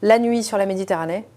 la nuit sur la Méditerranée.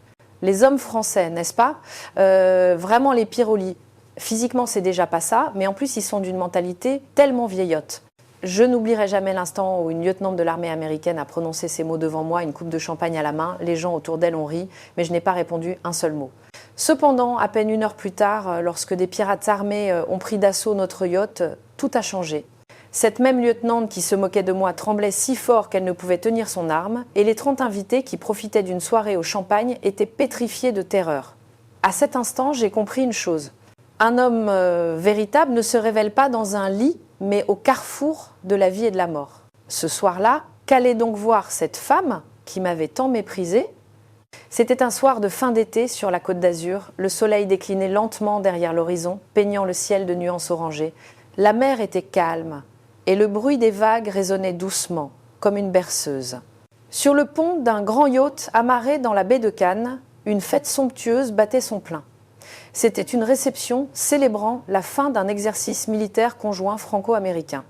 Les hommes français, n'est-ce pas? Vraiment les pires au lit. Physiquement, c'est déjà pas ça, mais en plus, ils sont d'une mentalité tellement vieillotte. Je n'oublierai jamais l'instant où une lieutenante de l'armée américaine a prononcé ces mots devant moi, une coupe de champagne à la main. Les gens autour d'elle ont ri, mais je n'ai pas répondu un seul mot. Cependant, à peine 1 heure plus tard, lorsque des pirates armés ont pris d'assaut notre yacht, tout a changé. Cette même lieutenante qui se moquait de moi tremblait si fort qu'elle ne pouvait tenir son arme, et les 30 invités qui profitaient d'une soirée au champagne étaient pétrifiés de terreur. À cet instant, j'ai compris une chose. Un homme véritable ne se révèle pas dans un lit, mais au carrefour de la vie et de la mort. Ce soir-là, qu'allait donc voir cette femme qui m'avait tant méprisée? C'était un soir de fin d'été sur la Côte d'Azur. Le soleil déclinait lentement derrière l'horizon, peignant le ciel de nuances orangées. La mer était calme et le bruit des vagues résonnait doucement, comme une berceuse. Sur le pont d'un grand yacht amarré dans la baie de Cannes, une fête somptueuse battait son plein. C'était une réception célébrant la fin d'un exercice militaire conjoint franco-américain.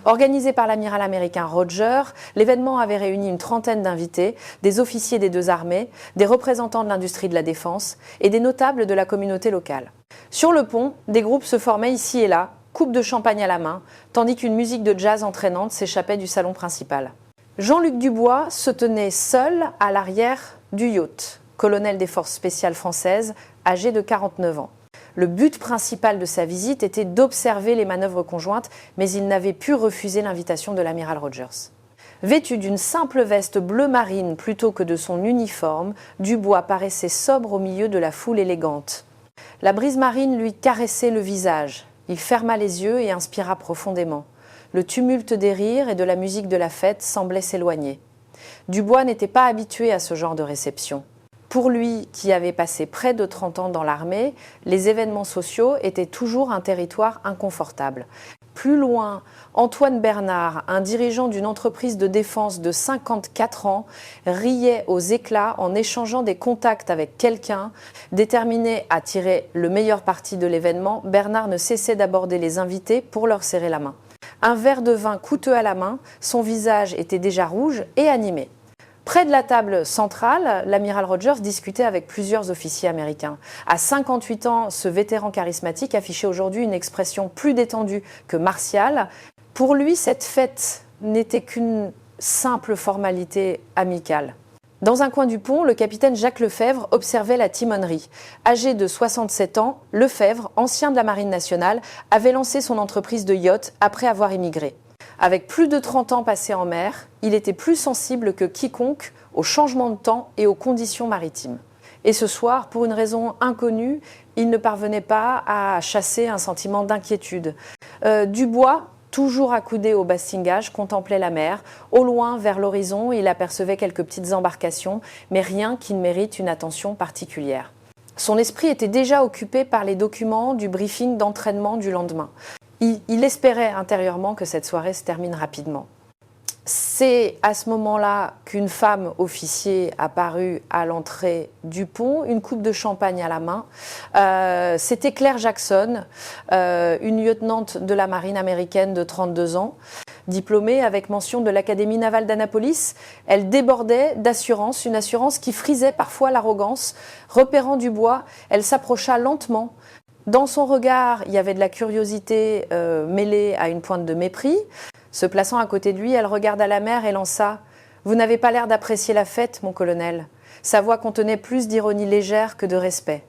Organisé par l'amiral américain Roger, l'événement avait réuni une trentaine d'invités, des officiers des deux armées, des représentants de l'industrie de la défense et des notables de la communauté locale. Sur le pont, des groupes se formaient ici et là, coupe de champagne à la main, tandis qu'une musique de jazz entraînante s'échappait du salon principal. Jean-Luc Dubois se tenait seul à l'arrière du yacht, colonel des forces spéciales françaises, âgé de 49 ans. Le but principal de sa visite était d'observer les manœuvres conjointes, mais il n'avait pu refuser l'invitation de l'amiral Rogers. Vêtu d'une simple veste bleu marine plutôt que de son uniforme, Dubois paraissait sobre au milieu de la foule élégante. La brise marine lui caressait le visage. Il ferma les yeux et inspira profondément. Le tumulte des rires et de la musique de la fête semblait s'éloigner. Dubois n'était pas habitué à ce genre de réception. Pour lui, qui avait passé près de 30 ans dans l'armée, les événements sociaux étaient toujours un territoire inconfortable. Plus loin, Antoine Bernard, un dirigeant d'une entreprise de défense de 54 ans, riait aux éclats en échangeant des contacts avec quelqu'un. Déterminé à tirer le meilleur parti de l'événement, Bernard ne cessait d'aborder les invités pour leur serrer la main. Un verre de vin coûteux à la main, son visage était déjà rouge et animé. Près de la table centrale, l'amiral Rogers discutait avec plusieurs officiers américains. À 58 ans, ce vétéran charismatique affichait aujourd'hui une expression plus détendue que martiale. Pour lui, cette fête n'était qu'une simple formalité amicale. Dans un coin du pont, le capitaine Jacques Lefebvre observait la timonerie. Âgé de 67 ans, Lefebvre, ancien de la Marine nationale, avait lancé son entreprise de yacht après avoir émigré. Avec plus de 30 ans passés en mer, il était plus sensible que quiconque au changement de temps et aux conditions maritimes. Et ce soir, pour une raison inconnue, il ne parvenait pas à chasser un sentiment d'inquiétude. Dubois, toujours accoudé au bastingage, contemplait la mer. Au loin, vers l'horizon, il apercevait quelques petites embarcations, mais rien qui ne mérite une attention particulière. Son esprit était déjà occupé par les documents du briefing d'entraînement du lendemain. Il espérait intérieurement que cette soirée se termine rapidement. C'est à ce moment-là qu'une femme officier apparut à l'entrée du pont, une coupe de champagne à la main. C'était Claire Jackson, une lieutenante de la marine américaine de 32 ans, diplômée avec mention de l'Académie navale d'Annapolis. Elle débordait d'assurance, une assurance qui frisait parfois l'arrogance. Repérant Dubois, elle s'approcha lentement. Dans son regard, il y avait de la curiosité mêlée à une pointe de mépris. Se plaçant à côté de lui, elle regarda la mer et lança « Vous n'avez pas l'air d'apprécier la fête, mon colonel ». Sa voix contenait plus d'ironie légère que de respect.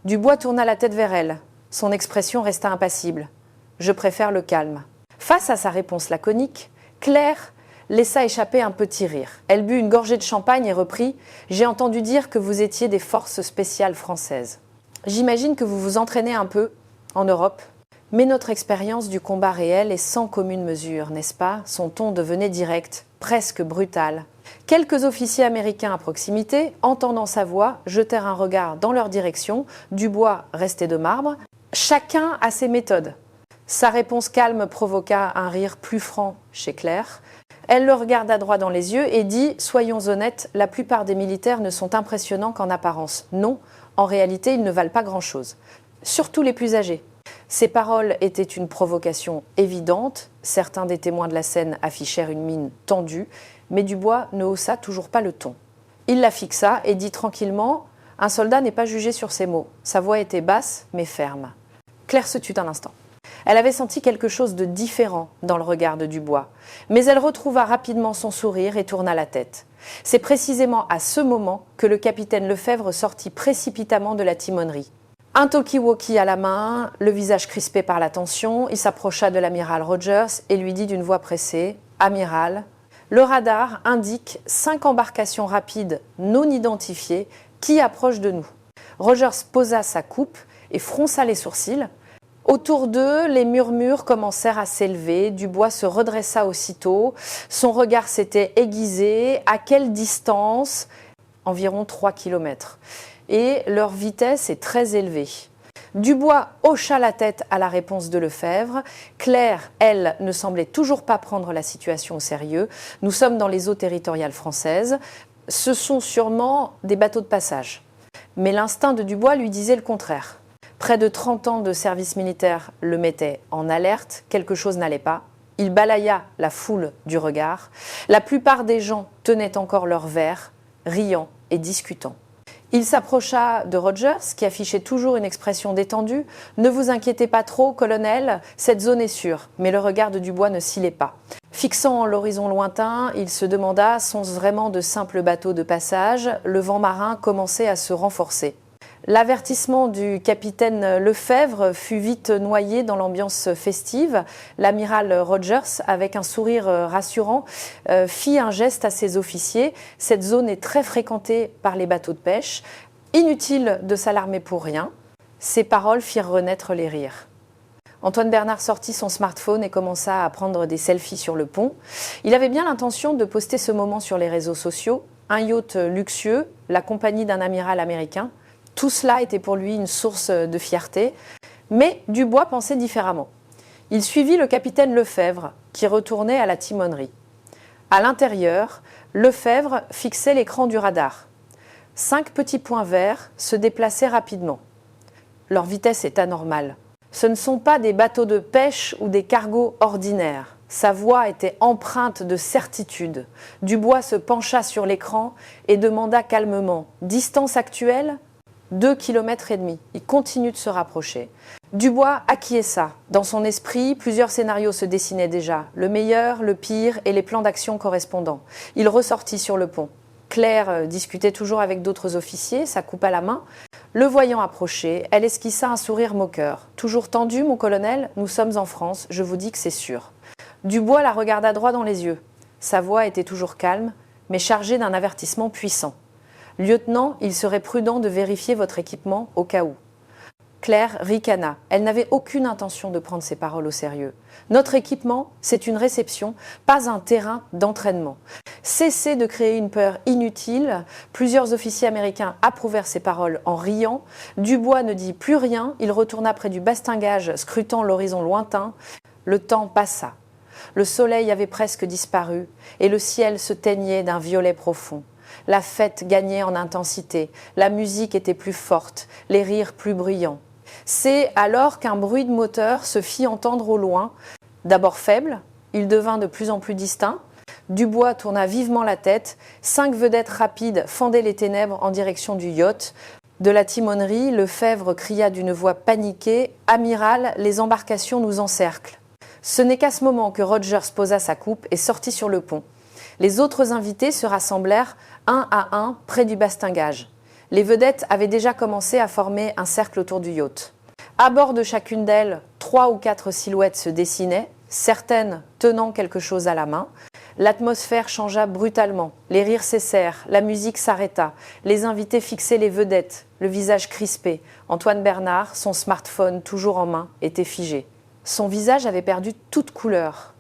Dubois tourna la tête vers elle. Son expression resta impassible. « Je préfère le calme ». Face à sa réponse laconique, Claire laissa échapper un petit rire. Elle but une gorgée de champagne et reprit « J'ai entendu dire que vous étiez des forces spéciales françaises. J'imagine que vous vous entraînez un peu en Europe. Mais notre expérience du combat réel est sans commune mesure, n'est-ce pas ? Son ton devenait direct, presque brutal. Quelques officiers américains à proximité, entendant sa voix, jetèrent un regard dans leur direction. Dubois restait de marbre. Chacun a ses méthodes. Sa réponse calme provoqua un rire plus franc chez Claire. Elle le regarda droit dans les yeux et dit « Soyons honnêtes, la plupart des militaires ne sont impressionnants qu'en apparence. Non, en réalité, ils ne valent pas grand-chose. Surtout les plus âgés. » Ces paroles étaient une provocation évidente. Certains des témoins de la scène affichèrent une mine tendue, mais Dubois ne haussa toujours pas le ton. Il la fixa et dit tranquillement « Un soldat n'est pas jugé sur ses mots. » Sa voix était basse mais ferme. Claire se tut un instant. Elle avait senti quelque chose de différent dans le regard de Dubois, mais elle retrouva rapidement son sourire et tourna la tête. C'est précisément à ce moment que le capitaine Lefebvre sortit précipitamment de la timonerie. Un talkie-walkie à la main, le visage crispé par la tension, il s'approcha de l'amiral Rogers et lui dit d'une voix pressée « Amiral, le radar indique 5 embarcations rapides non identifiées qui approchent de nous. » Rogers posa sa coupe et fronça les sourcils. Autour d'eux, les murmures commencèrent à s'élever. Dubois se redressa aussitôt. Son regard s'était aiguisé. À quelle distance ? Environ 3 kilomètres. Et leur vitesse est très élevée. Dubois hocha la tête à la réponse de Lefebvre. Claire, elle, ne semblait toujours pas prendre la situation au sérieux. Nous sommes dans les eaux territoriales françaises. Ce sont sûrement des bateaux de passage. Mais l'instinct de Dubois lui disait le contraire. Près de 30 ans de service militaire le mettaient en alerte, quelque chose n'allait pas. Il balaya la foule du regard. La plupart des gens tenaient encore leur verre, riant et discutant. Il s'approcha de Rogers, qui affichait toujours une expression détendue. « Ne vous inquiétez pas trop, colonel, cette zone est sûre. » Mais le regard de Dubois ne scillait pas. Fixant l'horizon lointain, il se demanda « Sont-ce vraiment de simples bateaux de passage ?» Le vent marin commençait à se renforcer. L'avertissement du capitaine Lefebvre fut vite noyé dans l'ambiance festive. L'amiral Rogers, avec un sourire rassurant, fit un geste à ses officiers. Cette zone est très fréquentée par les bateaux de pêche. Inutile de s'alarmer pour rien. Ces paroles firent renaître les rires. Antoine Bernard sortit son smartphone et commença à prendre des selfies sur le pont. Il avait bien l'intention de poster ce moment sur les réseaux sociaux. Un yacht luxueux, la compagnie d'un amiral américain. Tout cela était pour lui une source de fierté, mais Dubois pensait différemment. Il suivit le capitaine Lefebvre, qui retournait à la timonerie. À l'intérieur, Lefebvre fixait l'écran du radar. 5 petits points verts se déplaçaient rapidement. Leur vitesse est anormale. Ce ne sont pas des bateaux de pêche ou des cargos ordinaires. Sa voix était empreinte de certitude. Dubois se pencha sur l'écran et demanda calmement « Distance actuelle ?» 2,5 km. Il continue de se rapprocher. Dubois acquiesça. Dans son esprit, plusieurs scénarios se dessinaient déjà. Le meilleur, le pire et les plans d'action correspondants. Il ressortit sur le pont. Claire discutait toujours avec d'autres officiers, sa coupe à la main. Le voyant approcher, elle esquissa un sourire moqueur. « Toujours tendu, mon colonel ? Nous sommes en France, je vous dis que c'est sûr. » Dubois la regarda droit dans les yeux. Sa voix était toujours calme, mais chargée d'un avertissement puissant. « Lieutenant, il serait prudent de vérifier votre équipement au cas où. » Claire ricana. Elle n'avait aucune intention de prendre ses paroles au sérieux. « Notre équipement, c'est une réception, pas un terrain d'entraînement. » Cessez de créer une peur inutile. Plusieurs officiers américains approuvèrent ces paroles en riant. Dubois ne dit plus rien. Il retourna près du bastingage, scrutant l'horizon lointain. Le temps passa. Le soleil avait presque disparu et le ciel se teignait d'un violet profond. La fête gagnait en intensité, la musique était plus forte, les rires plus bruyants. C'est alors qu'un bruit de moteur se fit entendre au loin. D'abord faible, il devint de plus en plus distinct. Dubois tourna vivement la tête. 5 vedettes rapides fendaient les ténèbres en direction du yacht. De la timonerie, Lefebvre cria d'une voix paniquée « Amiral, les embarcations nous encerclent !» Ce n'est qu'à ce moment que Rogers posa sa coupe et sortit sur le pont. Les autres invités se rassemblèrent un à un près du bastingage. Les vedettes avaient déjà commencé à former un cercle autour du yacht. À bord de chacune d'elles, 3 ou 4 silhouettes se dessinaient, certaines tenant quelque chose à la main. L'atmosphère changea brutalement. Les rires cessèrent, la musique s'arrêta. Les invités fixaient les vedettes, le visage crispé. Antoine Bernard, son smartphone toujours en main, était figé. Son visage avait perdu toute couleur.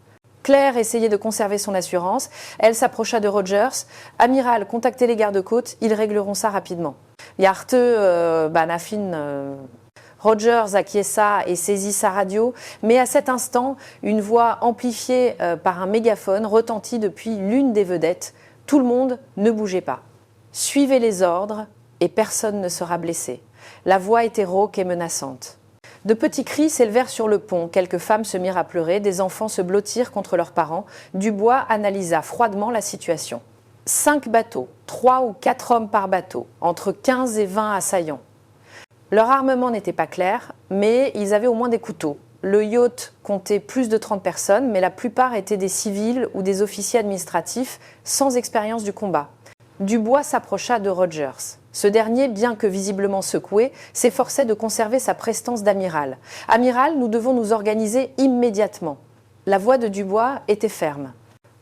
Claire essayait de conserver son assurance. Elle s'approcha de Rogers. « Amiral, contactez les gardes-côtes, ils régleront ça rapidement. » Yarte, Banafin, Rogers acquiesça et saisit sa radio. Mais à cet instant, une voix amplifiée par un mégaphone retentit depuis l'une des vedettes. Tout le monde ne bougeait pas. « Suivez les ordres et personne ne sera blessé. » La voix était rauque et menaçante. De petits cris s'élevèrent sur le pont. Quelques femmes se mirent à pleurer, des enfants se blottirent contre leurs parents. Dubois analysa froidement la situation. 5 bateaux, 3 ou 4 hommes par bateau, entre 15 et 20 assaillants. Leur armement n'était pas clair, mais ils avaient au moins des couteaux. Le yacht comptait plus de 30 personnes, mais la plupart étaient des civils ou des officiers administratifs sans expérience du combat. Dubois s'approcha de Rogers. Ce dernier, bien que visiblement secoué, s'efforçait de conserver sa prestance d'amiral. « Amiral, nous devons nous organiser immédiatement. » La voix de Dubois était ferme.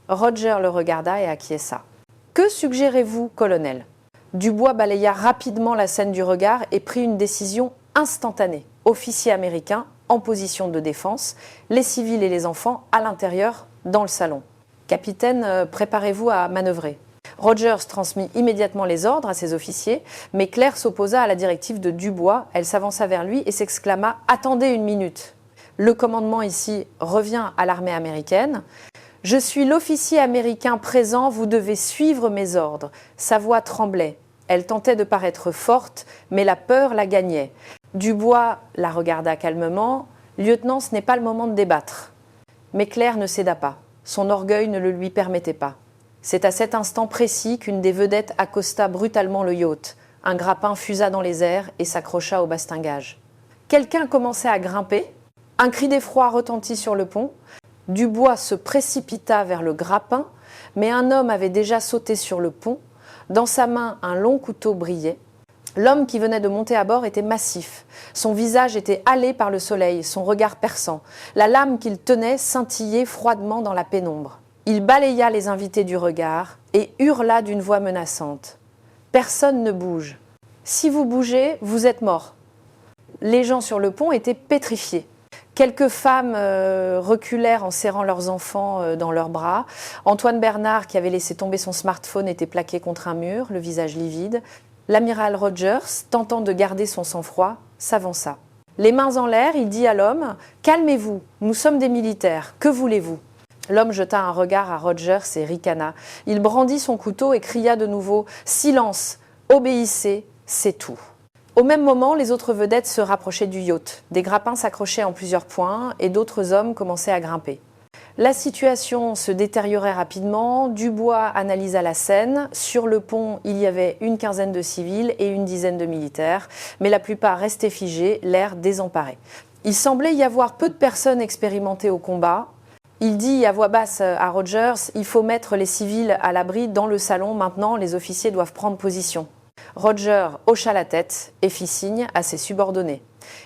Roger le regarda et acquiesça. « Que suggérez-vous, colonel ?» Dubois balaya rapidement la scène du regard et prit une décision instantanée. Officier américain, en position de défense, les civils et les enfants à l'intérieur, dans le salon. « Capitaine, préparez-vous à manœuvrer. » Rogers transmit immédiatement les ordres à ses officiers, mais Claire s'opposa à la directive de Dubois. Elle s'avança vers lui et s'exclama « Attendez une minute !» Le commandement ici revient à l'armée américaine. « Je suis l'officier américain présent, vous devez suivre mes ordres. » Sa voix tremblait. Elle tentait de paraître forte, mais la peur la gagnait. Dubois la regarda calmement. « Lieutenant, ce n'est pas le moment de débattre. » Mais Claire ne céda pas. Son orgueil ne le lui permettait pas. C'est à cet instant précis qu'une des vedettes accosta brutalement le yacht. Un grappin fusa dans les airs et s'accrocha au bastingage. Quelqu'un commençait à grimper. Un cri d'effroi retentit sur le pont. Dubois se précipita vers le grappin, mais un homme avait déjà sauté sur le pont. Dans sa main, un long couteau brillait. L'homme qui venait de monter à bord était massif. Son visage était hâlé par le soleil, son regard perçant. La lame qu'il tenait scintillait froidement dans la pénombre. Il balaya les invités du regard et hurla d'une voix menaçante. « Personne ne bouge. Si vous bougez, vous êtes morts. » Les gens sur le pont étaient pétrifiés. Quelques femmes reculèrent en serrant leurs enfants dans leurs bras. Antoine Bernard, qui avait laissé tomber son smartphone, était plaqué contre un mur, le visage livide. L'amiral Rogers, tentant de garder son sang-froid, s'avança. Les mains en l'air, il dit à l'homme « Calmez-vous, nous sommes des militaires, que voulez-vous » L'homme jeta un regard à Rogers et ricana. Il brandit son couteau et cria de nouveau « Silence, obéissez, c'est tout ». Au même moment, les autres vedettes se rapprochaient du yacht. Des grappins s'accrochaient en plusieurs points et d'autres hommes commençaient à grimper. La situation se détériorait rapidement. Dubois analysa la scène. Sur le pont, il y avait une quinzaine de civils et une dizaine de militaires, mais la plupart restaient figés, l'air désemparé. Il semblait y avoir peu de personnes expérimentées au combat. Il dit à voix basse à Rogers « Il faut mettre les civils à l'abri dans le salon. Maintenant, les officiers doivent prendre position. » Roger hocha la tête et fit signe à ses subordonnés.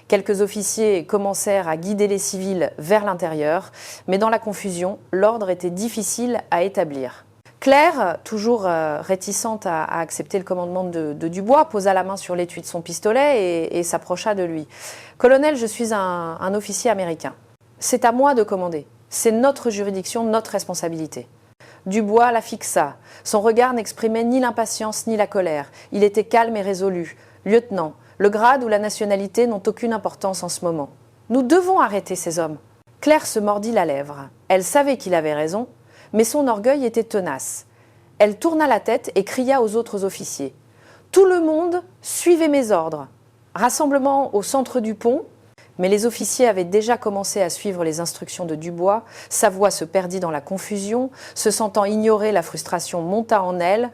Quelques officiers commencèrent à guider les civils vers l'intérieur, mais dans la confusion, l'ordre était difficile à établir. Claire, toujours réticente à accepter le commandement de Dubois, posa la main sur l'étui de son pistolet et s'approcha de lui. « Colonel, je suis un officier américain. C'est à moi de commander. C'est notre juridiction, notre responsabilité. » Dubois la fixa. Son regard n'exprimait ni l'impatience ni la colère. Il était calme et résolu. « Lieutenant, le grade ou la nationalité n'ont aucune importance en ce moment. Nous devons arrêter ces hommes. » Claire se mordit la lèvre. Elle savait qu'il avait raison, mais son orgueil était tenace. Elle tourna la tête et cria aux autres officiers. « Tout le monde, suivez mes ordres. » Rassemblement au centre du pont. Mais les officiers avaient déjà commencé à suivre les instructions de Dubois. Sa voix se perdit dans la confusion. Se sentant ignorée, la frustration monta en elle.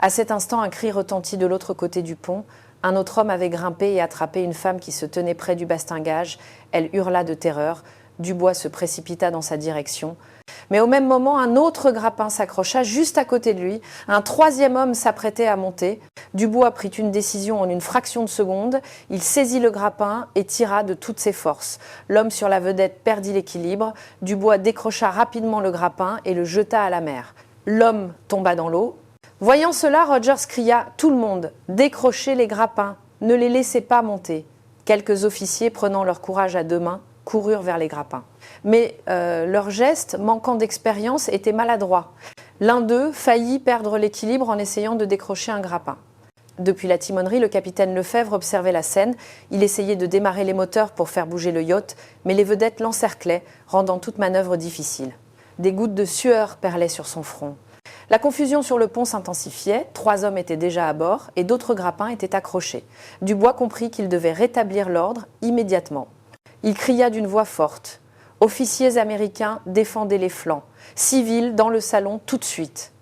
À cet instant, un cri retentit de l'autre côté du pont. Un autre homme avait grimpé et attrapé une femme qui se tenait près du bastingage. Elle hurla de terreur. Dubois se précipita dans sa direction. Mais au même moment, un autre grappin s'accrocha juste à côté de lui. Un troisième homme s'apprêtait à monter. Dubois prit une décision en une fraction de seconde. Il saisit le grappin et tira de toutes ses forces. L'homme sur la vedette perdit l'équilibre. Dubois décrocha rapidement le grappin et le jeta à la mer. L'homme tomba dans l'eau. Voyant cela, Rogers cria « Tout le monde, décrochez les grappins, ne les laissez pas monter ». Quelques officiers, prenant leur courage à deux mains, coururent vers les grappins. Mais leurs gestes, manquant d'expérience, étaient maladroits. L'un d'eux faillit perdre l'équilibre en essayant de décrocher un grappin. Depuis la timonerie, le capitaine Lefebvre observait la scène. Il essayait de démarrer les moteurs pour faire bouger le yacht, mais les vedettes l'encerclaient, rendant toute manœuvre difficile. Des gouttes de sueur perlaient sur son front. La confusion sur le pont s'intensifiait, 3 hommes étaient déjà à bord et d'autres grappins étaient accrochés. Dubois comprit qu'il devait rétablir l'ordre immédiatement. Il cria d'une voix forte. Officiers américains, défendez les flancs. Civils, dans le salon, tout de suite.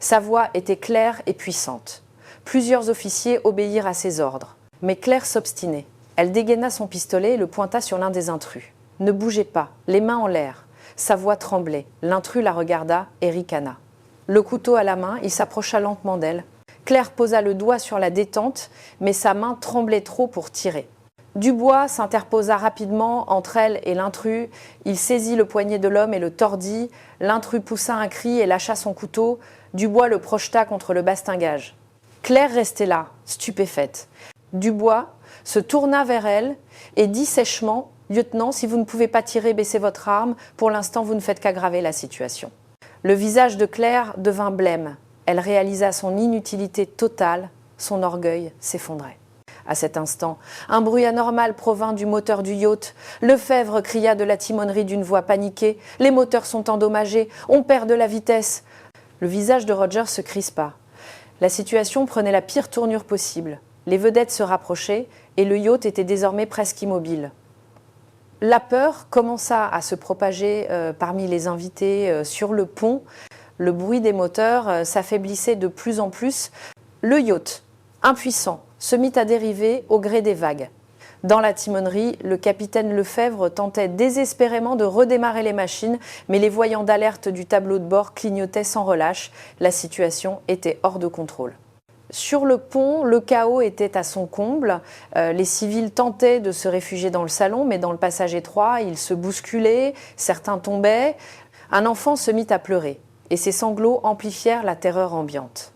Sa voix était claire et puissante. Plusieurs officiers obéirent à ses ordres. Mais Claire s'obstinait. Elle dégaina son pistolet et le pointa sur l'un des intrus. Ne bougez pas, les mains en l'air. Sa voix tremblait. L'intrus la regarda et ricana. Le couteau à la main, il s'approcha lentement d'elle. Claire posa le doigt sur la détente, mais sa main tremblait trop pour tirer. Dubois s'interposa rapidement entre elle et l'intrus. Il saisit le poignet de l'homme et le tordit. L'intrus poussa un cri et lâcha son couteau. Dubois le projeta contre le bastingage. Claire restait là, stupéfaite. Dubois se tourna vers elle et dit sèchement « Lieutenant, si vous ne pouvez pas tirer, baissez votre arme. Pour l'instant, vous ne faites qu'aggraver la situation. » Le visage de Claire devint blême. Elle réalisa son inutilité totale. Son orgueil s'effondrait. À cet instant, un bruit anormal provint du moteur du yacht. Lefebvre cria de la timonerie d'une voix paniquée. « Les moteurs sont endommagés, on perd de la vitesse !» Le visage de Rogers se crispa. La situation prenait la pire tournure possible. Les vedettes se rapprochaient et le yacht était désormais presque immobile. La peur commença à se propager parmi les invités sur le pont. Le bruit des moteurs s'affaiblissait de plus en plus. Le yacht, impuissant, se mit à dériver au gré des vagues. Dans la timonerie, le capitaine Lefebvre tentait désespérément de redémarrer les machines, mais les voyants d'alerte du tableau de bord clignotaient sans relâche. La situation était hors de contrôle. Sur le pont, le chaos était à son comble. Les civils tentaient de se réfugier dans le salon, mais dans le passage étroit, ils se bousculaient, certains tombaient. Un enfant se mit à pleurer, et ses sanglots amplifièrent la terreur ambiante.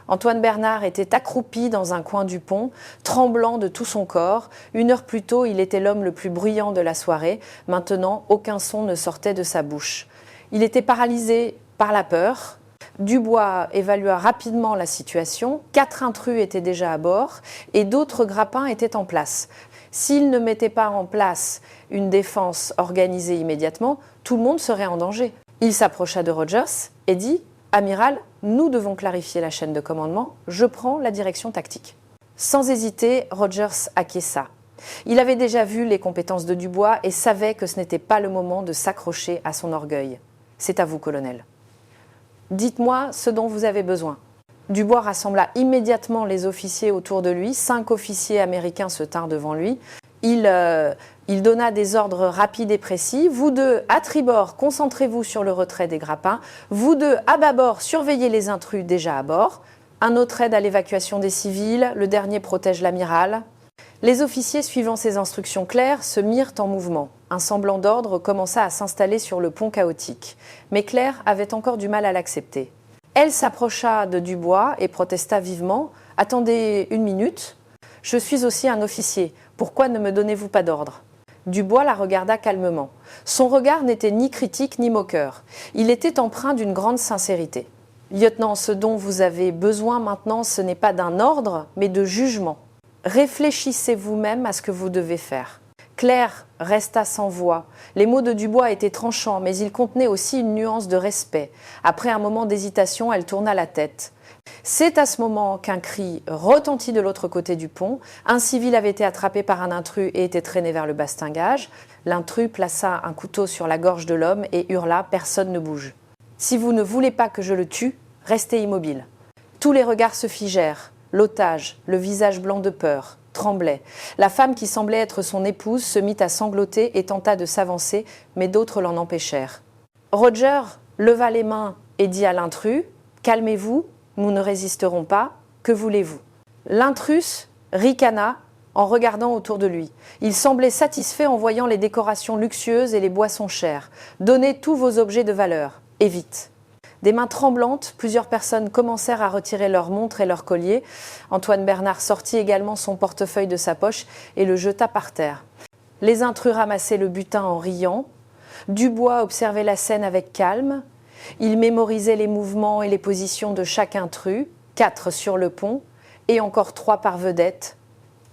Antoine Bernard était accroupi dans un coin du pont, tremblant de tout son corps. 1 heure plus tôt, il était l'homme le plus bruyant de la soirée. Maintenant, aucun son ne sortait de sa bouche. Il était paralysé par la peur. Dubois évalua rapidement la situation. 4 intrus étaient déjà à bord et d'autres grappins étaient en place. S'ils ne mettaient pas en place une défense organisée immédiatement, tout le monde serait en danger. Il s'approcha de Rogers et dit « Amiral, nous devons clarifier la chaîne de commandement. Je prends la direction tactique. » Sans hésiter, Rogers acquiesça. Il avait déjà vu les compétences de Dubois et savait que ce n'était pas le moment de s'accrocher à son orgueil. « C'est à vous, colonel. » « Dites-moi ce dont vous avez besoin. » Dubois rassembla immédiatement les officiers autour de lui. 5 officiers américains se tinrent devant lui. Il donna des ordres rapides et précis. « Vous deux, à tribord, concentrez-vous sur le retrait des grappins. Vous deux, à bâbord, surveillez les intrus déjà à bord. Un autre aide à l'évacuation des civils. Le dernier protège l'amiral. » Les officiers, suivant ces instructions claires, se mirent en mouvement. Un semblant d'ordre commença à s'installer sur le pont chaotique. Mais Claire avait encore du mal à l'accepter. Elle s'approcha de Dubois et protesta vivement « Attendez 1 minute, je suis aussi un officier. Pourquoi ne me donnez-vous pas d'ordre ?» Dubois la regarda calmement. Son regard n'était ni critique ni moqueur. Il était empreint d'une grande sincérité. « Lieutenant, ce dont vous avez besoin maintenant, ce n'est pas d'un ordre, mais de jugement. Réfléchissez vous-même à ce que vous devez faire. » Claire resta sans voix. Les mots de Dubois étaient tranchants, mais ils contenaient aussi une nuance de respect. Après un moment d'hésitation, elle tourna la tête. C'est à ce moment qu'un cri retentit de l'autre côté du pont. Un civil avait été attrapé par un intrus et était traîné vers le bastingage. L'intrus plaça un couteau sur la gorge de l'homme et hurla « Personne ne bouge. Si vous ne voulez pas que je le tue, restez immobile. » Tous les regards se figèrent. L'otage, le visage blanc de peur, tremblait. La femme qui semblait être son épouse se mit à sangloter et tenta de s'avancer, mais d'autres l'en empêchèrent. Roger leva les mains et dit à l'intrus « Calmez-vous, nous ne résisterons pas, que voulez-vous » L'intrus ricana en regardant autour de lui. Il semblait satisfait en voyant les décorations luxueuses et les boissons chères. « Donnez tous vos objets de valeur, et vite !» Des mains tremblantes, plusieurs personnes commencèrent à retirer leurs montres et leurs colliers. Antoine Bernard sortit également son portefeuille de sa poche et le jeta par terre. Les intrus ramassaient le butin en riant. Dubois observait la scène avec calme. Il mémorisait les mouvements et les positions de chaque intrus, 4 sur le pont et encore 3 par vedette.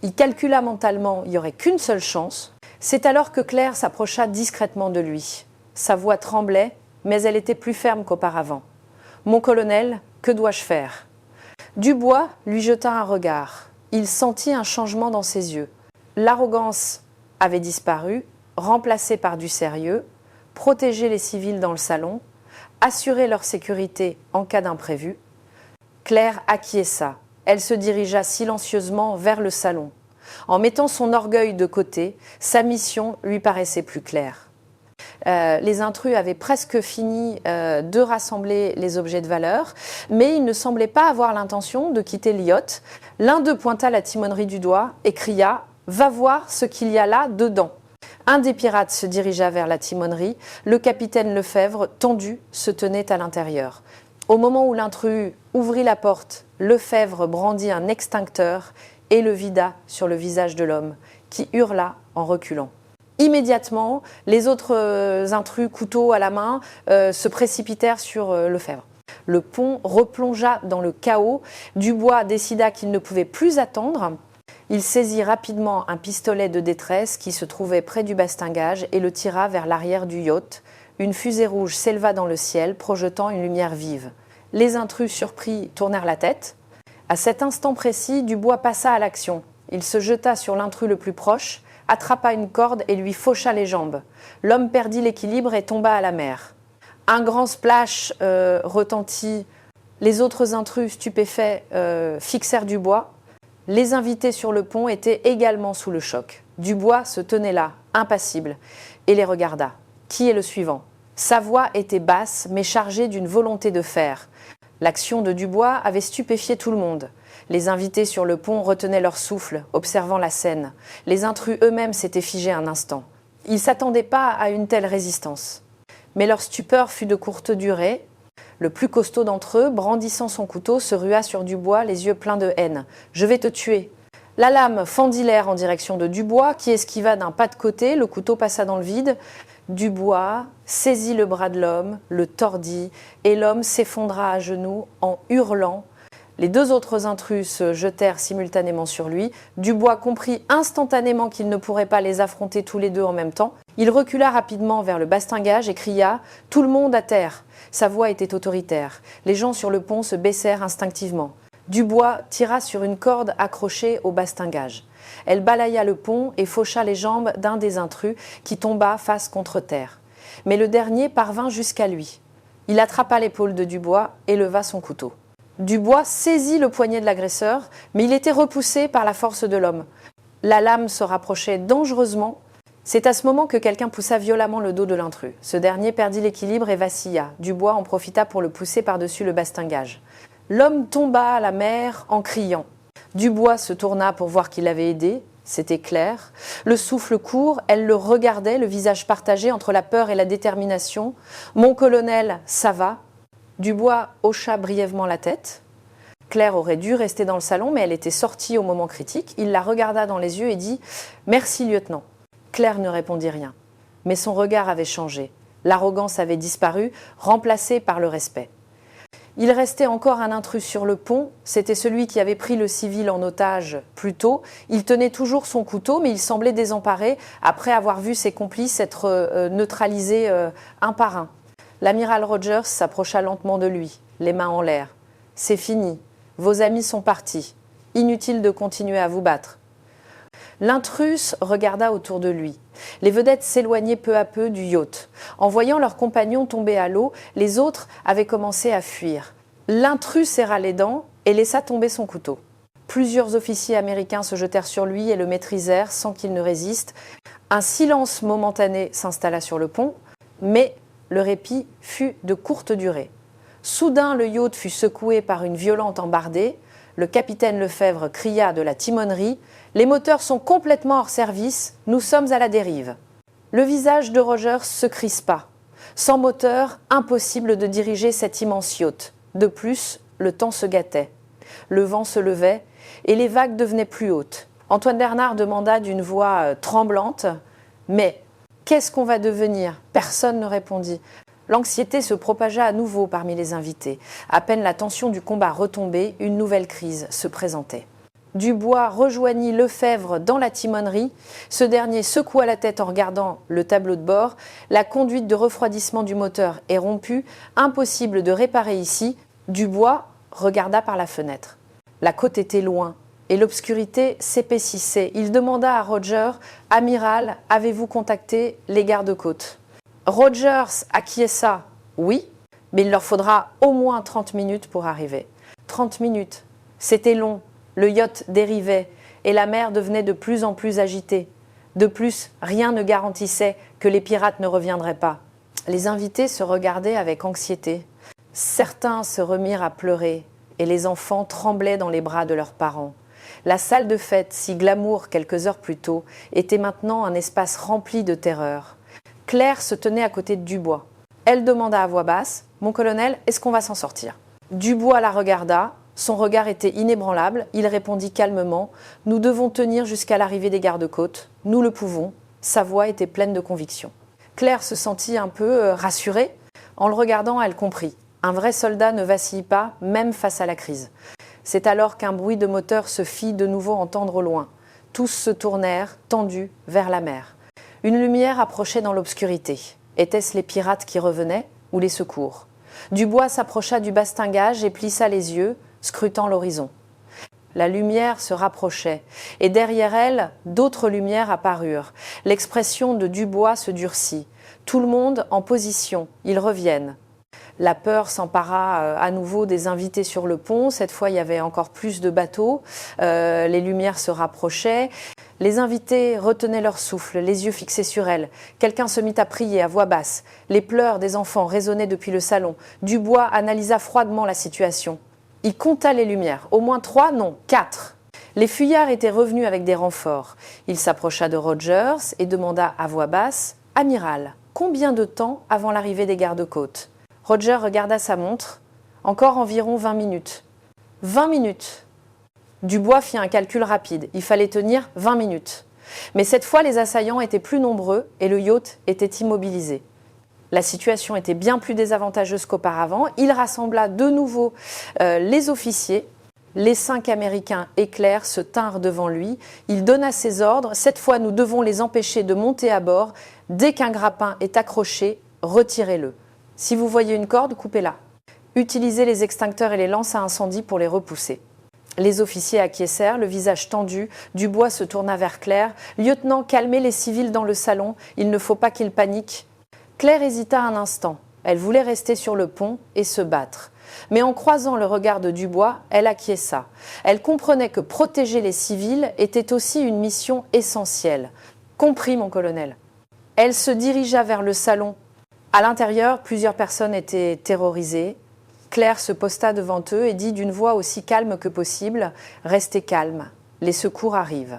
Il calcula mentalement, il n'y aurait qu'une seule chance. C'est alors que Claire s'approcha discrètement de lui. Sa voix tremblait, mais elle était plus ferme qu'auparavant. « Mon colonel, que dois-je faire ?» Dubois lui jeta un regard. Il sentit un changement dans ses yeux. L'arrogance avait disparu, remplacée par du sérieux, protéger les civils dans le salon, assurer leur sécurité en cas d'imprévu. Claire acquiesça. Elle se dirigea silencieusement vers le salon. En mettant son orgueil de côté, sa mission lui paraissait plus claire. Les intrus avaient presque fini de rassembler les objets de valeur, mais ils ne semblaient pas avoir l'intention de quitter le yacht. L'un d'eux pointa la timonerie du doigt et cria « Va voir ce qu'il y a là dedans !» Un des pirates se dirigea vers la timonerie. Le capitaine Lefebvre, tendu, se tenait à l'intérieur. Au moment où l'intrus ouvrit la porte, Lefebvre brandit un extincteur et le vida sur le visage de l'homme, qui hurla en reculant. Immédiatement, les autres intrus, couteau à la main, se précipitèrent sur Lefebvre. Le pont replongea dans le chaos. Dubois décida qu'il ne pouvait plus attendre. Il saisit rapidement un pistolet de détresse qui se trouvait près du bastingage et le tira vers l'arrière du yacht. Une fusée rouge s'éleva dans le ciel, projetant une lumière vive. Les intrus surpris tournèrent la tête. À cet instant précis, Dubois passa à l'action. Il se jeta sur l'intrus le plus proche, attrapa une corde et lui faucha les jambes. L'homme perdit l'équilibre et tomba à la mer. Un grand splash retentit. Les autres intrus stupéfaits fixèrent Dubois. Les invités sur le pont étaient également sous le choc. Dubois se tenait là, impassible, et les regarda. Qui est le suivant ? Sa voix était basse, mais chargée d'une volonté de fer. L'action de Dubois avait stupéfié tout le monde. Les invités sur le pont retenaient leur souffle, observant la scène. Les intrus eux-mêmes s'étaient figés un instant. Ils ne s'attendaient pas à une telle résistance. Mais leur stupeur fut de courte durée. Le plus costaud d'entre eux, brandissant son couteau, se rua sur Dubois, les yeux pleins de haine. « Je vais te tuer !» La lame fendit l'air en direction de Dubois, qui esquiva d'un pas de côté, le couteau passa dans le vide. Dubois saisit le bras de l'homme, le tordit, et l'homme s'effondra à genoux en hurlant. Les deux autres intrus se jetèrent simultanément sur lui. Dubois comprit instantanément qu'il ne pourrait pas les affronter tous les deux en même temps. Il recula rapidement vers le bastingage et cria « Tout le monde à terre !» Sa voix était autoritaire. Les gens sur le pont se baissèrent instinctivement. Dubois tira sur une corde accrochée au bastingage. Elle balaya le pont et faucha les jambes d'un des intrus qui tomba face contre terre. Mais le dernier parvint jusqu'à lui. Il attrapa l'épaule de Dubois et leva son couteau. Dubois saisit le poignet de l'agresseur, mais il était repoussé par la force de l'homme. La lame se rapprochait dangereusement. C'est à ce moment que quelqu'un poussa violemment le dos de l'intrus. Ce dernier perdit l'équilibre et vacilla. Dubois en profita pour le pousser par-dessus le bastingage. L'homme tomba à la mer en criant. Dubois se tourna pour voir qui l'avait aidé. C'était Claire. Le souffle court, elle le regardait, le visage partagé entre la peur et la détermination. « Mon colonel, ça va ?» Dubois hocha brièvement la tête. Claire aurait dû rester dans le salon, mais elle était sortie au moment critique. Il la regarda dans les yeux et dit « Merci, lieutenant ». Claire ne répondit rien. Mais son regard avait changé. L'arrogance avait disparu, remplacée par le respect. Il restait encore un intrus sur le pont. C'était celui qui avait pris le civil en otage plus tôt. Il tenait toujours son couteau, mais il semblait désemparé après avoir vu ses complices être neutralisés un par un. L'amiral Rogers s'approcha lentement de lui, les mains en l'air. « C'est fini. Vos amis sont partis. Inutile de continuer à vous battre. » L'intrus regarda autour de lui. Les vedettes s'éloignaient peu à peu du yacht. En voyant leurs compagnons tomber à l'eau, les autres avaient commencé à fuir. L'intrus serra les dents et laissa tomber son couteau. Plusieurs officiers américains se jetèrent sur lui et le maîtrisèrent sans qu'il ne résiste. Un silence momentané s'installa sur le pont, mais le répit fut de courte durée. Soudain, le yacht fut secoué par une violente embardée. Le capitaine Lefebvre cria de la timonerie « Les moteurs sont complètement hors service, nous sommes à la dérive ». Le visage de Rogers se crispa. Sans moteur, impossible de diriger cet immense yacht. De plus, le temps se gâtait. Le vent se levait et les vagues devenaient plus hautes. Antoine Bernard demanda d'une voix tremblante « Mais qu'est-ce qu'on va devenir ?» Personne ne répondit. L'anxiété se propagea à nouveau parmi les invités. À peine la tension du combat retombée, une nouvelle crise se présentait. Dubois rejoignit Lefebvre dans la timonerie. Ce dernier secoua la tête en regardant le tableau de bord. La conduite de refroidissement du moteur est rompue. Impossible de réparer ici. Dubois regarda par la fenêtre. La côte était loin et l'obscurité s'épaississait. Il demanda à Roger « Amiral, avez-vous contacté les gardes-côtes ?» Rogers acquiesça, oui, mais il leur faudra au moins 30 minutes pour arriver. 30 minutes. C'était long, le yacht dérivait et la mer devenait de plus en plus agitée. De plus, rien ne garantissait que les pirates ne reviendraient pas. Les invités se regardaient avec anxiété. Certains se remirent à pleurer et les enfants tremblaient dans les bras de leurs parents. La salle de fête, si glamour quelques heures plus tôt, était maintenant un espace rempli de terreur. Claire se tenait à côté de Dubois. Elle demanda à voix basse « Mon colonel, est-ce qu'on va s'en sortir ?» Dubois la regarda. Son regard était inébranlable. Il répondit calmement « Nous devons tenir jusqu'à l'arrivée des gardes-côtes. Nous le pouvons. » Sa voix était pleine de conviction. Claire se sentit un peu rassurée. En le regardant, elle comprit. Un vrai soldat ne vacille pas, même face à la crise. C'est alors qu'un bruit de moteur se fit de nouveau entendre au loin. Tous se tournèrent, tendus, vers la mer. Une lumière approchait dans l'obscurité. Étaient-ce les pirates qui revenaient ou les secours ? Dubois s'approcha du bastingage et plissa les yeux, scrutant l'horizon. La lumière se rapprochait, et derrière elle, d'autres lumières apparurent. L'expression de Dubois se durcit. Tout le monde en position, ils reviennent. La peur s'empara à nouveau des invités sur le pont. Cette fois, il y avait encore plus de bateaux. Les lumières se rapprochaient. Les invités retenaient leur souffle, les yeux fixés sur elle. Quelqu'un se mit à prier à voix basse. Les pleurs des enfants résonnaient depuis le salon. Dubois analysa froidement la situation. Il compta les lumières. Au moins 3, non, 4. Les fuyards étaient revenus avec des renforts. Il s'approcha de Rogers et demanda à voix basse « Amiral, combien de temps avant l'arrivée des gardes-côtes » Roger regarda sa montre. Encore environ 20 minutes. 20 minutes. Dubois fit un calcul rapide. Il fallait tenir 20 minutes. Mais cette fois, les assaillants étaient plus nombreux et le yacht était immobilisé. La situation était bien plus désavantageuse qu'auparavant. Il rassembla de nouveau les officiers. Les 5 Américains et Claire se tinrent devant lui. Il donna ses ordres. Cette fois, nous devons les empêcher de monter à bord. Dès qu'un grappin est accroché, retirez-le. Si vous voyez une corde, coupez-la. Utilisez les extincteurs et les lances à incendie pour les repousser. Les officiers acquiescèrent, le visage tendu. Dubois se tourna vers Claire. « Lieutenant, calmez les civils dans le salon. Il ne faut pas qu'ils paniquent. » Claire hésita un instant. Elle voulait rester sur le pont et se battre. Mais en croisant le regard de Dubois, elle acquiesça. Elle comprenait que protéger les civils était aussi une mission essentielle. « Compris, mon colonel. » Elle se dirigea vers le salon. À l'intérieur, plusieurs personnes étaient terrorisées. Claire se posta devant eux et dit d'une voix aussi calme que possible « Restez calme, les secours arrivent. »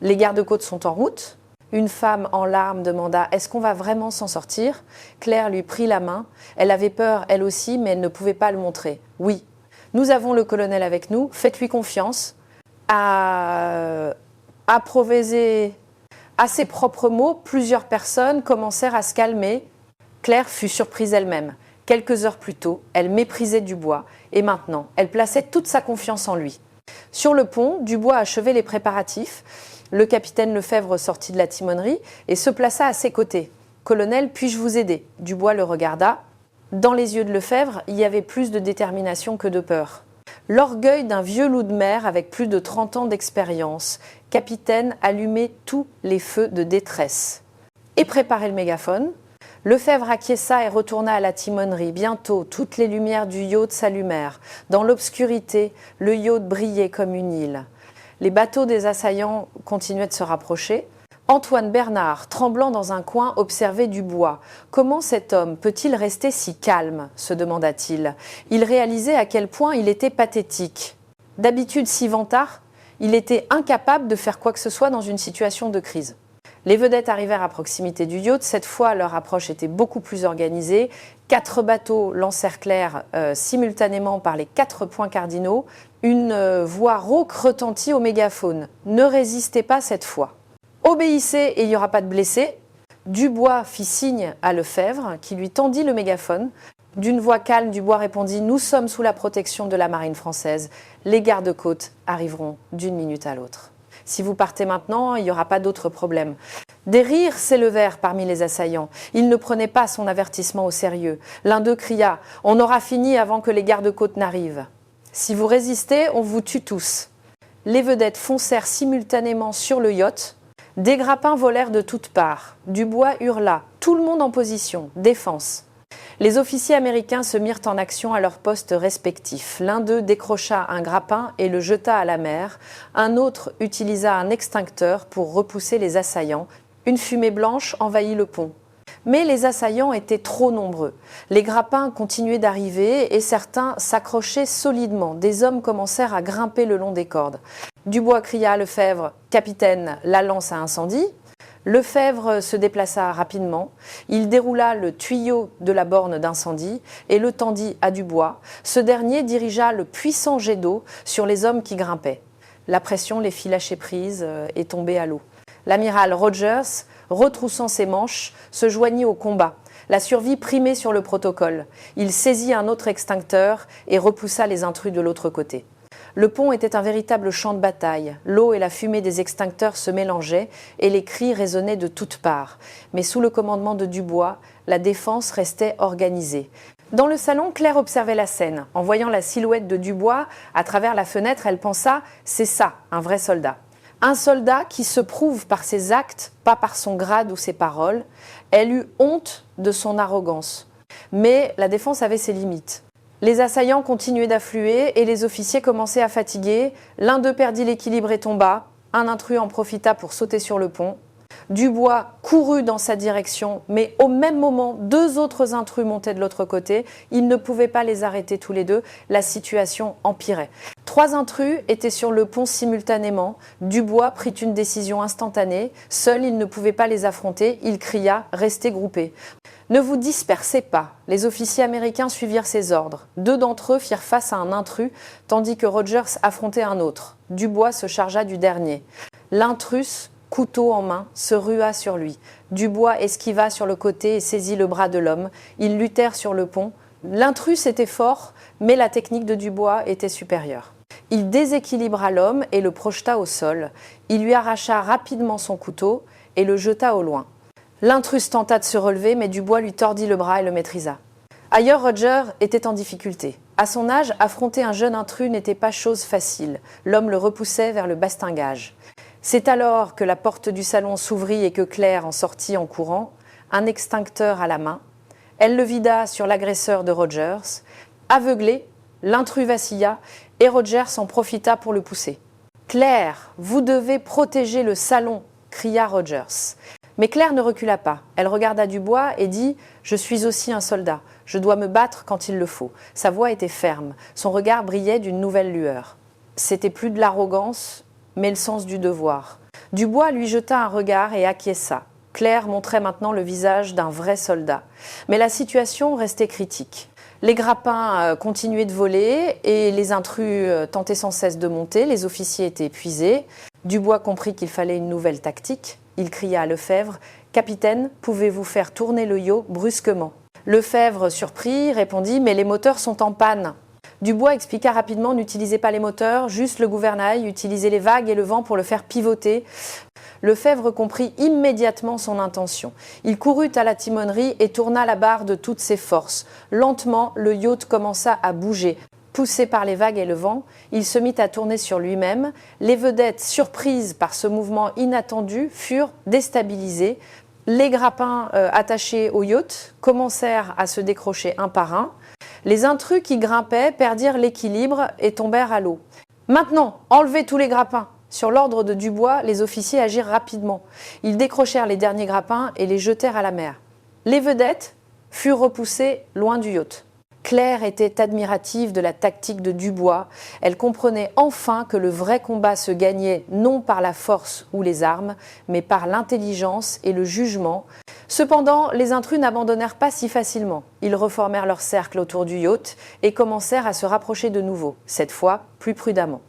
Les gardes-côtes sont en route. Une femme en larmes demanda « Est-ce qu'on va vraiment s'en sortir ?» Claire lui prit la main. Elle avait peur, elle aussi, mais elle ne pouvait pas le montrer. « Oui, nous avons le colonel avec nous, faites-lui confiance. » À ses propres mots, plusieurs personnes commencèrent à se calmer. Claire fut surprise elle-même. Quelques heures plus tôt, elle méprisait Dubois et maintenant, elle plaçait toute sa confiance en lui. Sur le pont, Dubois achevait les préparatifs. Le capitaine Lefebvre sortit de la timonerie et se plaça à ses côtés. « Colonel, puis-je vous aider ?» Dubois le regarda. Dans les yeux de Lefebvre, il y avait plus de détermination que de peur. L'orgueil d'un vieux loup de mer avec plus de 30 ans d'expérience. Capitaine allumait tous les feux de détresse. Et préparait le mégaphone. Lefebvre acquiesça et retourna à la timonerie. Bientôt, toutes les lumières du yacht s'allumèrent. Dans l'obscurité, le yacht brillait comme une île. Les bateaux des assaillants continuaient de se rapprocher. Antoine Bernard, tremblant dans un coin, observait Dubois. « Comment cet homme peut-il rester si calme ?» se demanda-t-il. Il réalisait à quel point il était pathétique. D'habitude si vantard, il était incapable de faire quoi que ce soit dans une situation de crise. Les vedettes arrivèrent à proximité du yacht. Cette fois, leur approche était beaucoup plus organisée. 4 bateaux l'encerclèrent simultanément par les 4 points cardinaux. Une voix rauque retentit au mégaphone. « Ne résistez pas cette fois. Obéissez et il n'y aura pas de blessés. » Dubois fit signe à Lefebvre, qui lui tendit le mégaphone. D'une voix calme, Dubois répondit « Nous sommes sous la protection de la marine française. Les gardes-côtes arriveront d'une minute à l'autre. Si vous partez maintenant, il n'y aura pas d'autre problème. » Des rires s'élevèrent parmi les assaillants. Ils ne prenaient pas son avertissement au sérieux. L'un d'eux cria « On aura fini avant que les gardes-côtes n'arrivent. Si vous résistez, on vous tue tous. » Les vedettes foncèrent simultanément sur le yacht. Des grappins volèrent de toutes parts. Dubois hurla « Tout le monde en position, défense !» Les officiers américains se mirent en action à leurs postes respectifs. L'un d'eux décrocha un grappin et le jeta à la mer. Un autre utilisa un extincteur pour repousser les assaillants. Une fumée blanche envahit le pont. Mais les assaillants étaient trop nombreux. Les grappins continuaient d'arriver et certains s'accrochaient solidement. Des hommes commencèrent à grimper le long des cordes. Dubois cria à Lefebvre « Capitaine, la lance à incendie !» Lefebvre se déplaça rapidement. Il déroula le tuyau de la borne d'incendie et le tendit à Dubois. Ce dernier dirigea le puissant jet d'eau sur les hommes qui grimpaient. La pression les fit lâcher prise et tomber à l'eau. L'amiral Rogers, retroussant ses manches, se joignit au combat. La survie primait sur le protocole. Il saisit un autre extincteur et repoussa les intrus de l'autre côté. Le pont était un véritable champ de bataille. L'eau et la fumée des extincteurs se mélangeaient et les cris résonnaient de toutes parts. Mais sous le commandement de Dubois, la défense restait organisée. Dans le salon, Claire observait la scène. En voyant la silhouette de Dubois à travers la fenêtre, elle pensa « c'est ça, un vrai soldat ». Un soldat qui se prouve par ses actes, pas par son grade ou ses paroles. Elle eut honte de son arrogance. Mais la défense avait ses limites. Les assaillants continuaient d'affluer et les officiers commençaient à fatiguer. L'un d'eux perdit l'équilibre et tomba. Un intrus en profita pour sauter sur le pont. Dubois courut dans sa direction, mais au même moment, 2 autres intrus montaient de l'autre côté. Il ne pouvait pas les arrêter tous les deux. La situation empirait. 3 intrus étaient sur le pont simultanément. Dubois prit une décision instantanée. Seul, il ne pouvait pas les affronter. Il cria « Restez groupés ». Ne vous dispersez pas. Les officiers américains suivirent ses ordres. 2 d'entre eux firent face à un intrus, tandis que Rogers affrontait un autre. Dubois se chargea du dernier. L'intrus, couteau en main, se rua sur lui. Dubois esquiva sur le côté et saisit le bras de l'homme. Ils luttèrent sur le pont. L'intrus était fort, mais la technique de Dubois était supérieure. Il déséquilibra l'homme et le projeta au sol. Il lui arracha rapidement son couteau et le jeta au loin. L'intrus tenta de se relever, mais Dubois lui tordit le bras et le maîtrisa. Ailleurs, Roger était en difficulté. À son âge, affronter un jeune intrus n'était pas chose facile. L'homme le repoussait vers le bastingage. C'est alors que la porte du salon s'ouvrit et que Claire en sortit en courant, un extincteur à la main. Elle le vida sur l'agresseur de Rogers. Aveuglé, l'intrus vacilla et Rogers en profita pour le pousser. « Claire, vous devez protéger le salon !» cria Rogers. Mais Claire ne recula pas. Elle regarda Dubois et dit « Je suis aussi un soldat. Je dois me battre quand il le faut. » Sa voix était ferme. Son regard brillait d'une nouvelle lueur. C'était plus de l'arrogance, mais le sens du devoir. Dubois lui jeta un regard et acquiesça. Claire montrait maintenant le visage d'un vrai soldat. Mais la situation restait critique. Les grappins continuaient de voler et les intrus tentaient sans cesse de monter. Les officiers étaient épuisés. Dubois comprit qu'il fallait une nouvelle tactique. Il cria à Lefebvre « Capitaine, pouvez-vous faire tourner le yacht brusquement ?» Lefebvre, surpris, répondit « Mais les moteurs sont en panne !» Dubois expliqua rapidement « N'utilisez pas les moteurs, juste le gouvernail, utilisez les vagues et le vent pour le faire pivoter. » Lefebvre comprit immédiatement son intention. Il courut à la timonerie et tourna la barre de toutes ses forces. Lentement, le yacht commença à bouger. Poussé par les vagues et le vent, il se mit à tourner sur lui-même. Les vedettes, surprises par ce mouvement inattendu, furent déstabilisées. Les grappins attachés au yacht commencèrent à se décrocher un par un. Les intrus qui grimpaient perdirent l'équilibre et tombèrent à l'eau. « Maintenant, enlevez tous les grappins !» Sur l'ordre de Dubois, les officiers agirent rapidement. Ils décrochèrent les derniers grappins et les jetèrent à la mer. Les vedettes furent repoussées loin du yacht. Claire était admirative de la tactique de Dubois. Elle comprenait enfin que le vrai combat se gagnait non par la force ou les armes, mais par l'intelligence et le jugement. Cependant, les intrus n'abandonnèrent pas si facilement. Ils reformèrent leur cercle autour du yacht et commencèrent à se rapprocher de nouveau, cette fois plus prudemment.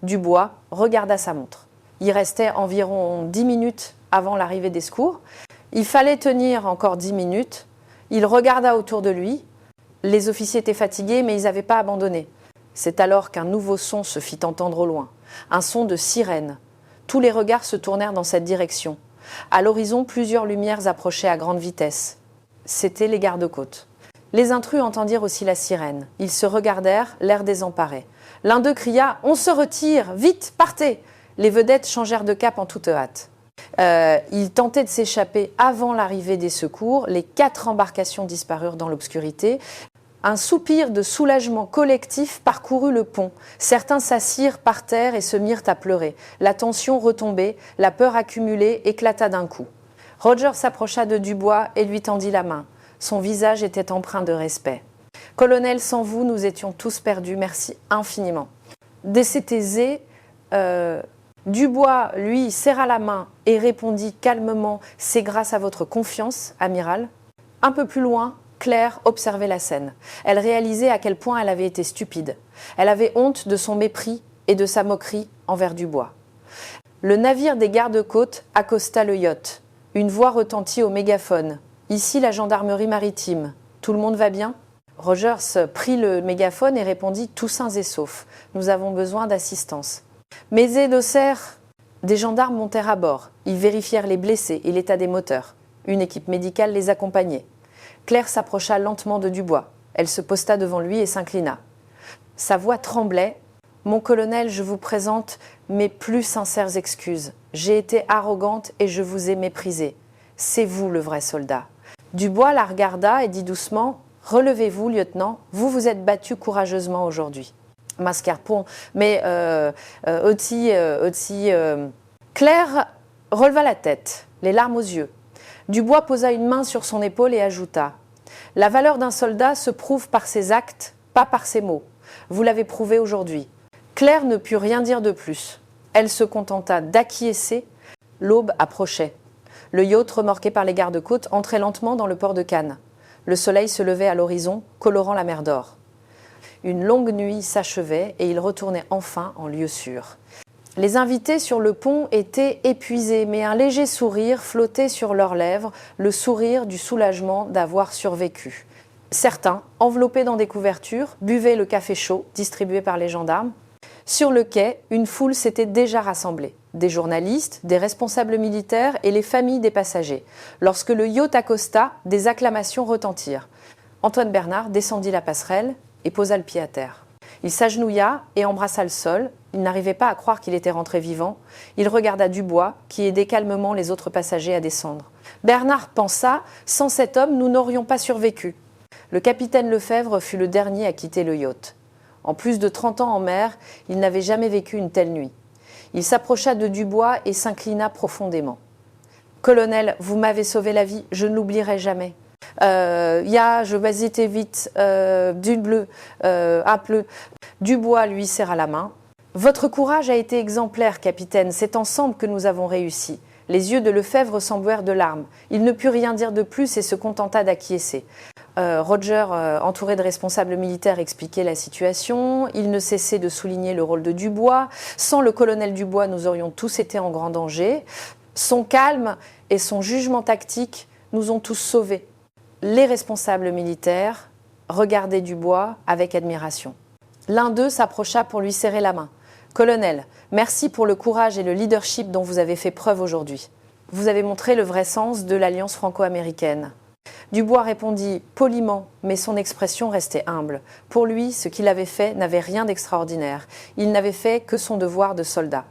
Dubois regarda sa montre. Il restait environ 10 minutes avant l'arrivée des secours. Il fallait tenir encore 10 minutes. Il regarda autour de lui. Les officiers étaient fatigués, mais ils n'avaient pas abandonné. C'est alors qu'un nouveau son se fit entendre au loin. Un son de sirène. Tous les regards se tournèrent dans cette direction. À l'horizon, plusieurs lumières approchaient à grande vitesse. C'étaient les gardes-côtes. Les intrus entendirent aussi la sirène. Ils se regardèrent, l'air désemparé. L'un d'eux cria « On se retire, vite, partez !» Les vedettes changèrent de cap en toute hâte. Il tentait de s'échapper avant l'arrivée des secours. Les 4 embarcations disparurent dans l'obscurité. Un soupir de soulagement collectif parcourut le pont. Certains s'assirent par terre et se mirent à pleurer. La tension retombée, la peur accumulée éclata d'un coup. Roger s'approcha de Dubois et lui tendit la main. Son visage était empreint de respect. « Colonel, sans vous, nous étions tous perdus. Merci infiniment. » Décétésé, Dubois, lui, serra la main et répondit calmement « C'est grâce à votre confiance, amiral. » Un peu plus loin, Claire observait la scène. Elle réalisait à quel point elle avait été stupide. Elle avait honte de son mépris et de sa moquerie envers Dubois. Le navire des gardes-côtes accosta le yacht. Une voix retentit au mégaphone. « Ici la gendarmerie maritime. Tout le monde va bien ?» Rogers prit le mégaphone et répondit « Tous sains et saufs. Nous avons besoin d'assistance. » Mézé d'Auxerre, des gendarmes montèrent à bord. Ils vérifièrent les blessés et l'état des moteurs. Une équipe médicale les accompagnait. Claire s'approcha lentement de Dubois. Elle se posta devant lui et s'inclina. Sa voix tremblait. « Mon colonel, je vous présente mes plus sincères excuses. J'ai été arrogante et je vous ai méprisé. C'est vous le vrai soldat. » Dubois la regarda et dit doucement « Relevez-vous, lieutenant, vous vous êtes battu courageusement aujourd'hui. » Mascarpone, mais Claire releva la tête, les larmes aux yeux. Dubois posa une main sur son épaule et ajouta « La valeur d'un soldat se prouve par ses actes, pas par ses mots. Vous l'avez prouvé aujourd'hui. » Claire ne put rien dire de plus. Elle se contenta d'acquiescer. L'aube approchait. Le yacht, remorqué par les gardes-côtes, entrait lentement dans le port de Cannes. Le soleil se levait à l'horizon, colorant la mer d'or. Une longue nuit s'achevait et ils retournaient enfin en lieu sûr. Les invités sur le pont étaient épuisés, mais un léger sourire flottait sur leurs lèvres, le sourire du soulagement d'avoir survécu. Certains, enveloppés dans des couvertures, buvaient le café chaud distribué par les gendarmes. Sur le quai, une foule s'était déjà rassemblée. Des journalistes, des responsables militaires et les familles des passagers. Lorsque le yacht accosta, des acclamations retentirent. Antoine Bernard descendit la passerelle et posa le pied à terre. Il s'agenouilla et embrassa le sol. Il n'arrivait pas à croire qu'il était rentré vivant. Il regarda Dubois, qui aidait calmement les autres passagers à descendre. Bernard pensa « Sans cet homme, nous n'aurions pas survécu. » Le capitaine Lefebvre fut le dernier à quitter le yacht. En plus de 30 ans en mer, il n'avait jamais vécu une telle nuit. Il s'approcha de Dubois et s'inclina profondément. « Colonel, vous m'avez sauvé la vie, je ne l'oublierai jamais. Je vais été vite, du bleu, un bleu. » Dubois lui serra la main. « Votre courage a été exemplaire, capitaine, c'est ensemble que nous avons réussi. » Les yeux de Lefebvre s'embouèrent de larmes. Il ne put rien dire de plus et se contenta d'acquiescer. Roger, entouré de responsables militaires, expliquait la situation. Il ne cessait de souligner le rôle de Dubois. Sans le colonel Dubois, nous aurions tous été en grand danger. Son calme et son jugement tactique nous ont tous sauvés. Les responsables militaires regardaient Dubois avec admiration. L'un d'eux s'approcha pour lui serrer la main. « Colonel, merci pour le courage et le leadership dont vous avez fait preuve aujourd'hui. Vous avez montré le vrai sens de l'alliance franco-américaine. » Dubois répondit poliment, mais son expression restait humble. Pour lui, ce qu'il avait fait n'avait rien d'extraordinaire. Il n'avait fait que son devoir de soldat.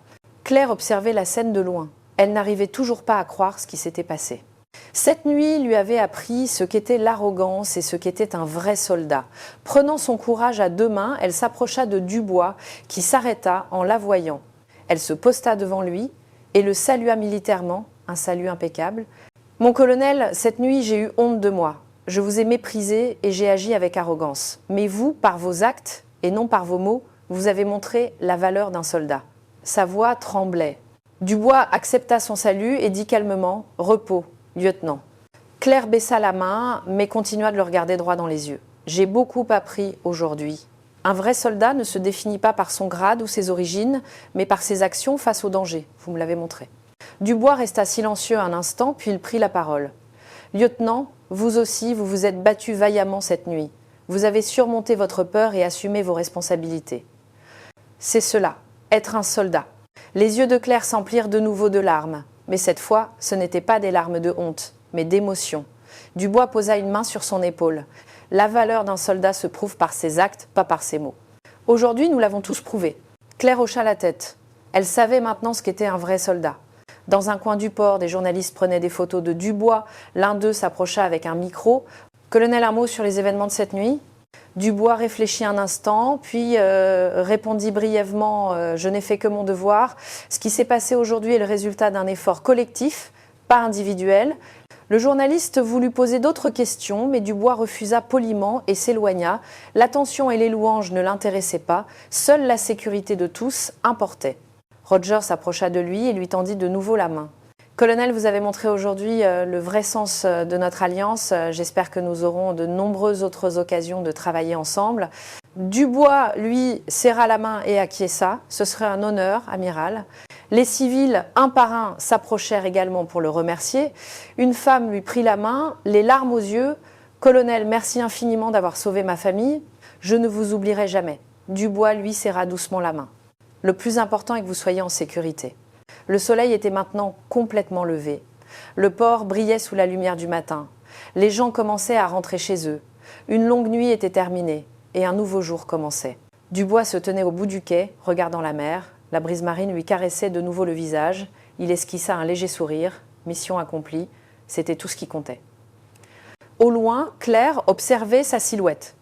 Claire observait la scène de loin. Elle n'arrivait toujours pas à croire ce qui s'était passé. Cette nuit lui avait appris ce qu'était l'arrogance et ce qu'était un vrai soldat. Prenant son courage à deux mains, elle s'approcha de Dubois, qui s'arrêta en la voyant. Elle se posta devant lui et le salua militairement, un salut impeccable. « Mon colonel, cette nuit j'ai eu honte de moi. Je vous ai méprisé et j'ai agi avec arrogance. Mais vous, par vos actes et non par vos mots, vous avez montré la valeur d'un soldat. » Sa voix tremblait. Dubois accepta son salut et dit calmement « Repos, lieutenant. » Claire baissa la main, mais continua de le regarder droit dans les yeux. « J'ai beaucoup appris aujourd'hui. Un vrai soldat ne se définit pas par son grade ou ses origines, mais par ses actions face au danger. Vous me l'avez montré. » Dubois resta silencieux un instant, puis il prit la parole. « Lieutenant, vous aussi, vous vous êtes battu vaillamment cette nuit. Vous avez surmonté votre peur et assumé vos responsabilités. C'est cela, être un soldat. » Les yeux de Claire s'emplirent de nouveau de larmes. Mais cette fois, ce n'étaient pas des larmes de honte, mais d'émotion. Dubois posa une main sur son épaule. La valeur d'un soldat se prouve par ses actes, pas par ses mots. Aujourd'hui, nous l'avons tous prouvé. Claire hocha la tête. Elle savait maintenant ce qu'était un vrai soldat. Dans un coin du port, des journalistes prenaient des photos de Dubois. L'un d'eux s'approcha avec un micro. « Colonel, un mot sur les événements de cette nuit ?» Dubois réfléchit un instant, puis répondit brièvement « Je n'ai fait que mon devoir. Ce qui s'est passé aujourd'hui est le résultat d'un effort collectif, pas individuel. » Le journaliste voulut poser d'autres questions, mais Dubois refusa poliment et s'éloigna. L'attention et les louanges ne l'intéressaient pas. Seule la sécurité de tous importait. Roger s'approcha de lui et lui tendit de nouveau la main. « Colonel, vous avez montré aujourd'hui le vrai sens de notre alliance. J'espère que nous aurons de nombreuses autres occasions de travailler ensemble. » Dubois, lui, serra la main et acquiesça. « Ce serait un honneur, amiral. » Les civils, un par un, s'approchèrent également pour le remercier. Une femme lui prit la main, les larmes aux yeux. « Colonel, merci infiniment d'avoir sauvé ma famille. Je ne vous oublierai jamais. » Dubois, lui, serra doucement la main. « Le plus important est que vous soyez en sécurité. » Le soleil était maintenant complètement levé. Le port brillait sous la lumière du matin. Les gens commençaient à rentrer chez eux. Une longue nuit était terminée et un nouveau jour commençait. Dubois se tenait au bout du quai, regardant la mer. La brise marine lui caressait de nouveau le visage. Il esquissa un léger sourire. Mission accomplie, c'était tout ce qui comptait. Au loin, Claire observait sa silhouette.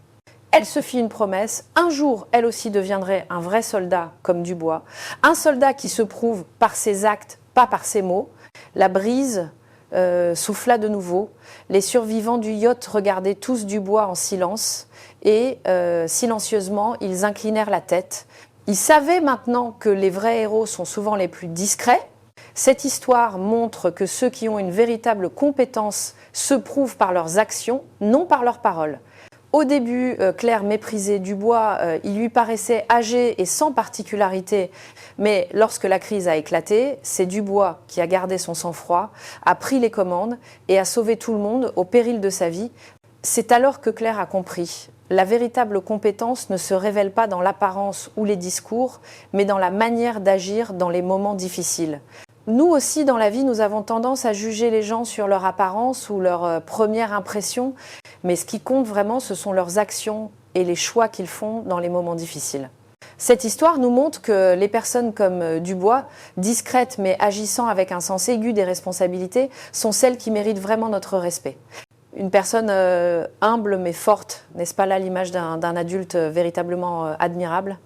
Elle se fit une promesse. Un jour, elle aussi deviendrait un vrai soldat comme Dubois. Un soldat qui se prouve par ses actes, pas par ses mots. La brise souffla de nouveau. Les survivants du yacht regardaient tous Dubois en silence. Et silencieusement, ils inclinèrent la tête. Ils savaient maintenant que les vrais héros sont souvent les plus discrets. Cette histoire montre que ceux qui ont une véritable compétence se prouvent par leurs actions, non par leurs paroles. Au début, Claire méprisait Dubois, il lui paraissait âgé et sans particularité. Mais lorsque la crise a éclaté, c'est Dubois qui a gardé son sang-froid, a pris les commandes et a sauvé tout le monde au péril de sa vie. C'est alors que Claire a compris. La véritable compétence ne se révèle pas dans l'apparence ou les discours, mais dans la manière d'agir dans les moments difficiles. Nous aussi, dans la vie, nous avons tendance à juger les gens sur leur apparence ou leur première impression, mais ce qui compte vraiment, ce sont leurs actions et les choix qu'ils font dans les moments difficiles. Cette histoire nous montre que les personnes comme Dubois, discrètes mais agissant avec un sens aigu des responsabilités, sont celles qui méritent vraiment notre respect. Une personne humble mais forte, n'est-ce pas là l'image d'un adulte véritablement admirable ?